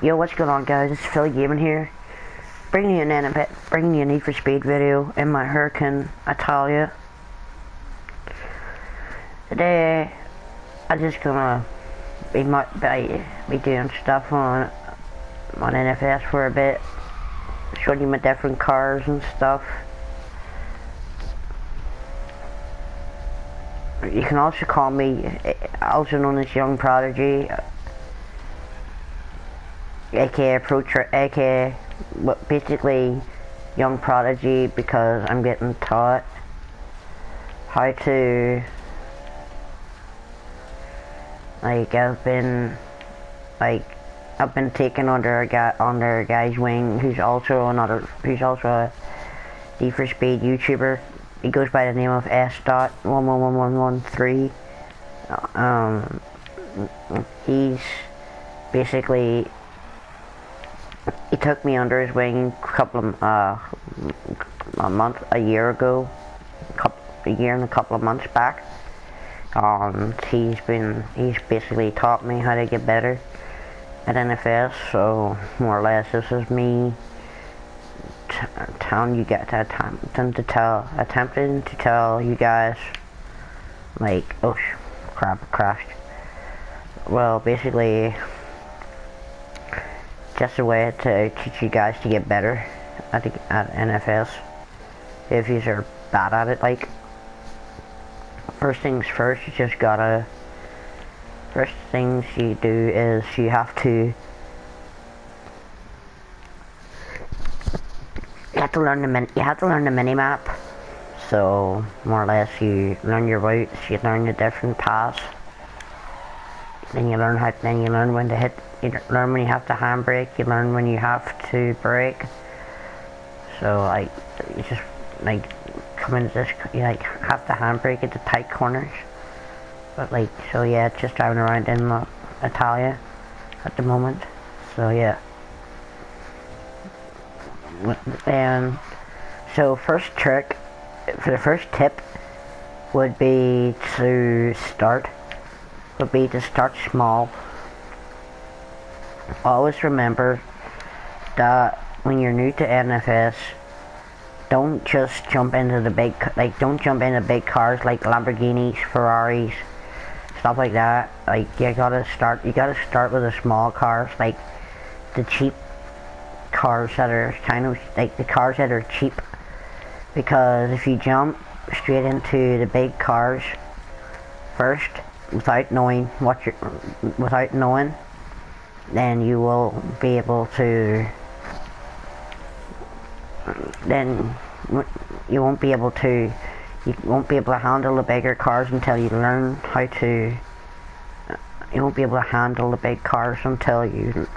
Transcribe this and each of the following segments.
Yo, what's going on, guys? It's Philly Gaming here, bringing you a Need for Speed video in my Hurricane Italia. Today, I'm just gonna be doing stuff on NFS for a bit, showing you my different cars and stuff. You can also call me, also known as Young Prodigy, aka basically Young Prodigy, because I'm getting taught how to, I've been taken under a guy's wing who's also a Need for Speed YouTuber. He goes by the name of S.111113. He's basically, he took me under his wing a year and a couple of months back. He's basically taught me how to get better at NFS. So more or less, this is me attempting to tell you guys, oh crap, it crashed. Well, basically, just a way to teach you guys to get better at NFS if you are bad at it. First things first, first things you do is you have to learn the mini map. So more or less, you learn your routes, you learn the different paths. Then you learn when to hit. You learn when you have to handbrake. You learn when you have to brake. So you just come into this. You have to handbrake at the tight corners. But so yeah, it's just driving around in Italia at the moment. So yeah. And so first tip would be to start small. Always remember that when you're new to NFS, don't just jump into the big cars like Lamborghinis, Ferraris, stuff like that. You gotta start with the small cars, like the cheap cars that are the cars that are cheap, because if you jump straight into the big cars first without knowing, then you won't be able to handle the bigger cars until you learn how to. You won't be able to handle the big cars until you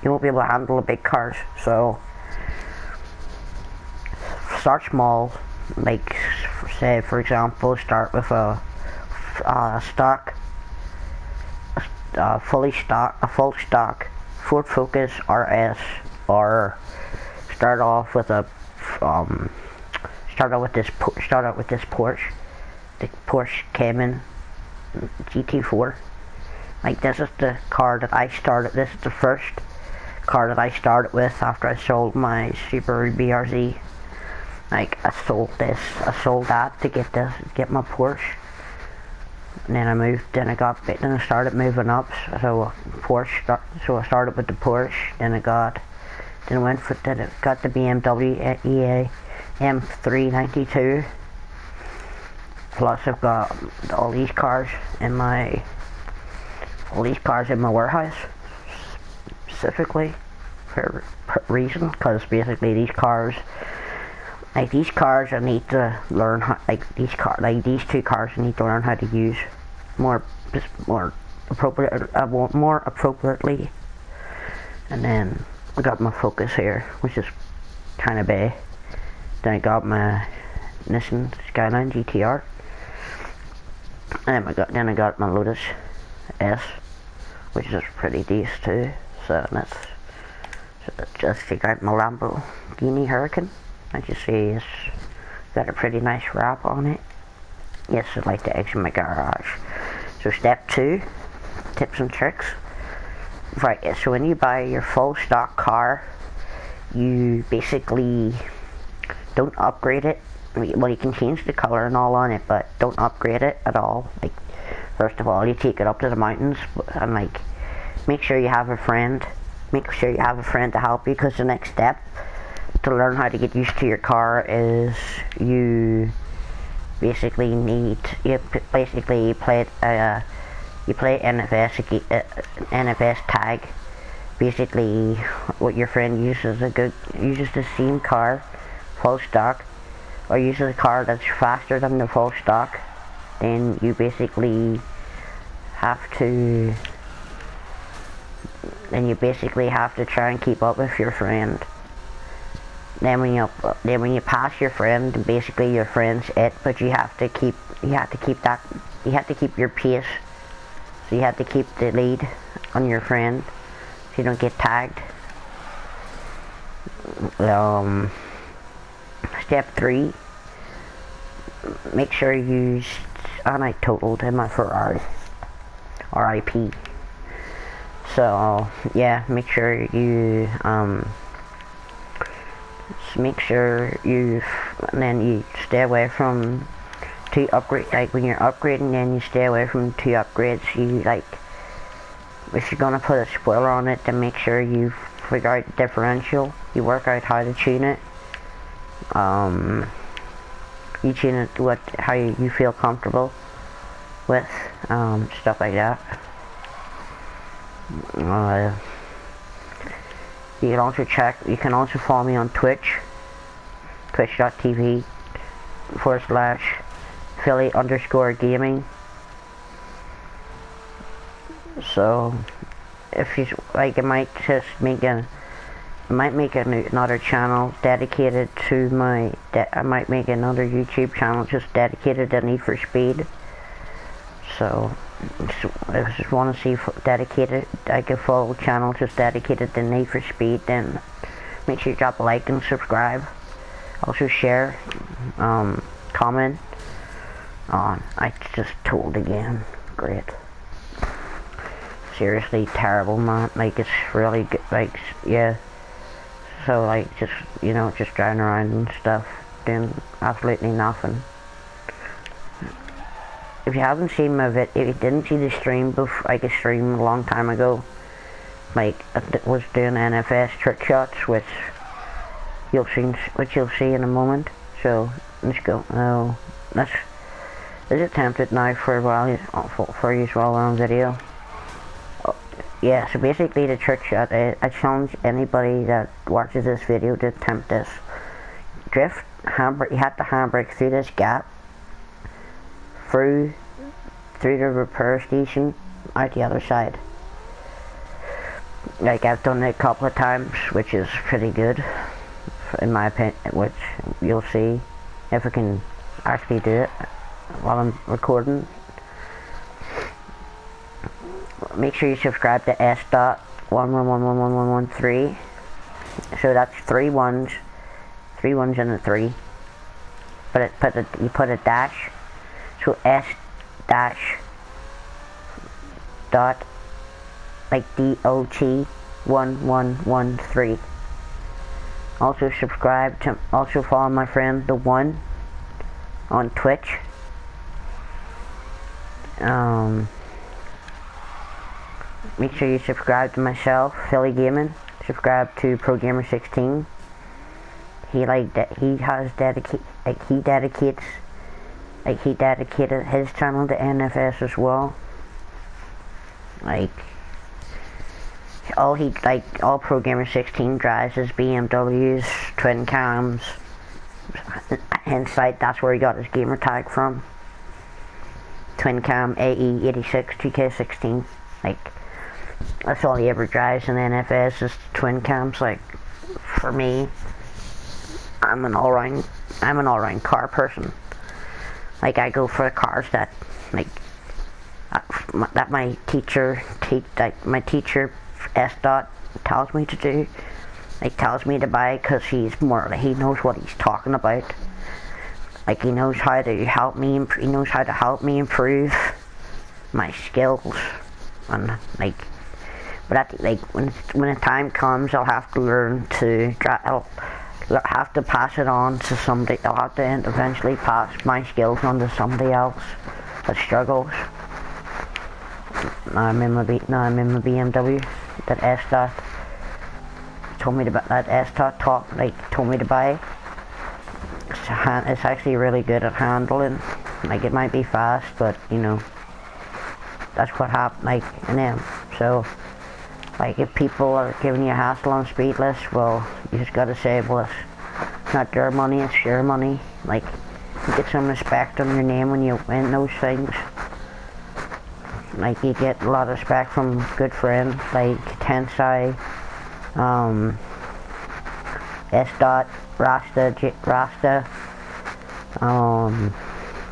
won't be able to handle the big cars. So start small. Say for example, start with a full stock Ford Focus RS, or start out with this Porsche, the Porsche Cayman GT4. This is the car that I started. This is the first car that I started with after I sold my Subaru BRZ. I sold that to get my Porsche. And then I started moving up. So I started with the Porsche. Then I got the BMW EA M392. Plus I've got all these cars in my warehouse, specifically for a reason, because basically these two cars I need to learn how, to use more appropriately. And then I got my Focus here, which is kind of big. Then I got my Nissan Skyline GTR, and then I got my Lotus S, which is pretty decent too. So just check out my Lamborghini Hurricane. As you see, it's got a pretty nice wrap on it. Yes, I'd like to exit my garage. So step 2, tips and tricks. If right, so when you buy your full stock car, you basically don't upgrade it. Well, you can change the color and all on it, but don't upgrade it at all. Like, first of all, you take it up to the mountains and like make sure you have a friend. Make sure you have a friend to help you, because the next step to learn how to get used to your car is you basically play NFS tag. Basically, what your friend uses the same car, full stock, or uses a car that's faster than the full stock. Then you basically have to try and keep up with your friend. Then when you pass your friend, basically your friend's it, but you have to keep your pace. So you have to keep the lead on your friend so you don't get tagged. Step 3, make sure you use, and I totaled in my Ferrari, RIP. So yeah, make sure you and then you stay away from 2 upgrades. Like when you're upgrading, then you stay away from 2 upgrades. You like, if you're gonna put a spoiler on it, then make sure you figure out the differential. You work out how to tune it. You tune it to how you feel comfortable with, stuff like that. You can also follow me on Twitch, twitch.tv/Philly_gaming. So if you like, I might make another channel dedicated to I might make another YouTube channel just dedicated to Need for Speed. So if you just want to see like a full channel just dedicated to Need for Speed, then make sure you drop a like and subscribe. Also share, comment on. I just told again. Great. Seriously terrible, man. Like, it's really good. Like, yeah. So like, just driving around and stuff, doing absolutely nothing. If you haven't seen my if you didn't see the stream a stream a long time ago, like, I was doing NFS trick shots, which you'll see in a moment. So let's go. Oh, let's attempt it now for a while, for you while we're on video. Oh, yeah. So basically, the trick shot. I challenge anybody that watches this video to attempt this. Drift handbrake. You have to handbrake through this gap, through the repair station, out the other side. Like, I've done it a couple of times, which is pretty good, in my opinion, which you'll see if I can actually do it while I'm recording. Make sure you subscribe to S.11111113. So that's 3 1s and a 3. You put a dash. So S dash dot, like DOT 1113. Also follow my friend the One on Twitch. Make sure you subscribe to myself, Philly Gaming. Subscribe to ProGamer16. He dedicated his channel to NFS as well. Like, all ProGamer16 drives is BMWs, twin cams. Hindsight, that's where he got his gamer tag from. Twin cam AE86 2K16. Like, that's all he ever drives in NFS is twin cams. Like, for me, I'm an all-round car person. Like, I go for cars that, like, that my teacher S. tells me to do. Like, tells me to buy, because he knows what he's talking about. Like, he knows how to help me improve my skills. And, like, But like when the time comes, I'll have to learn to I'll have to pass it on to somebody. I'll have to eventually pass my skills on to somebody else that struggles. Now I'm in my BMW. That S-Dot told me to buy. That S-Dot told me to buy. It's actually really good at handling. Like, it might be fast, but you know, that's what happened. Like, in them. So, like, if people are giving you a hassle on speedless, well, you just gotta say, well, it's not their money, it's your money. Like, you get some respect on your name when you win those things. Like, you get a lot of respect from good friends like Tensai, S-Dot, Rasta,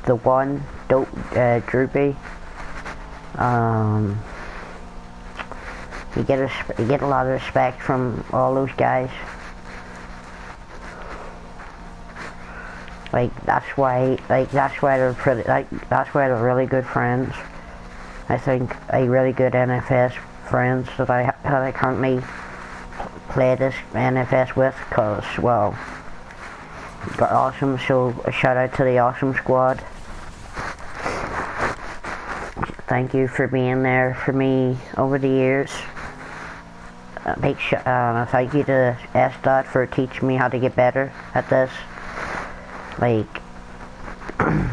The One, Droopy. You get a lot of respect from all those guys. That's why they're really good friends. I think really good NFS friends that I currently play this NFS with, cause well, got awesome. So a shout out to the Awesome Squad. Thank you for being there for me over the years. Thank you to S-Dot for teaching me how to get better at this. Like, you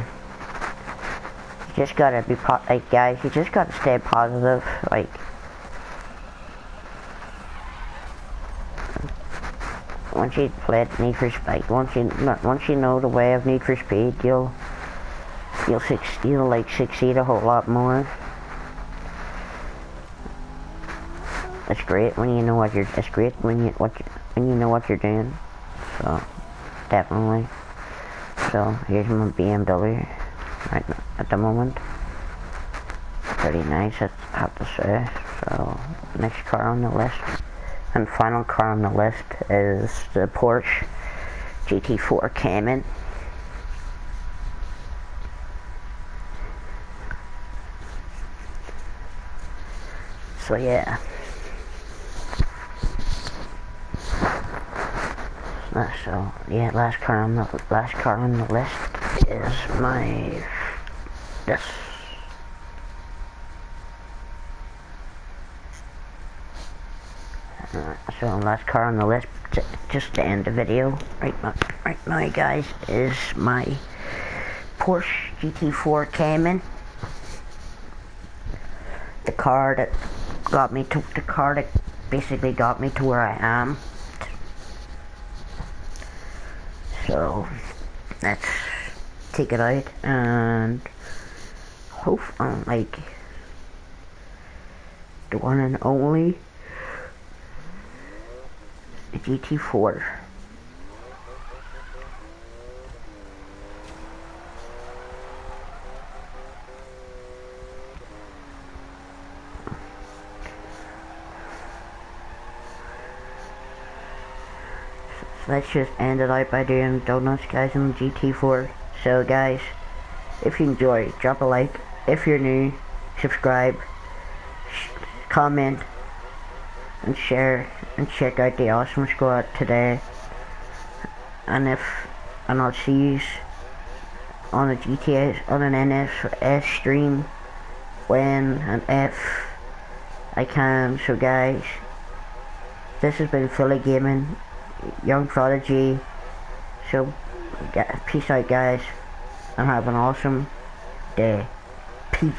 just gotta be guys, you just gotta stay positive. Like, once you play Need for Speed, once you know the way of Need for Speed, you'll succeed a whole lot more. It's great when you know what you're. It's great when you know what you're doing. So definitely. So here's my BMW right now, at the moment. Pretty nice, I have to say. So next car on the list, and final car on the list, is the Porsche GT4 Cayman. So yeah. So yeah, last car on the list is this. So last car on the list, just to end the video right now, guys, is my Porsche GT4 Cayman. The car that basically got me to where I am. So let's take it out and hope like the one and only GT4. Let's just end it out by doing donuts, guys, on the GT4. So guys, if you enjoy, drop a like. If you're new, subscribe, comment, and share, and check out the Awesome Squad today. And I'll see you on a on an NFS stream when and if I can. So guys, this has been Philly Gaming, Young Prodigy. So peace out, guys, and have an awesome day. Peace.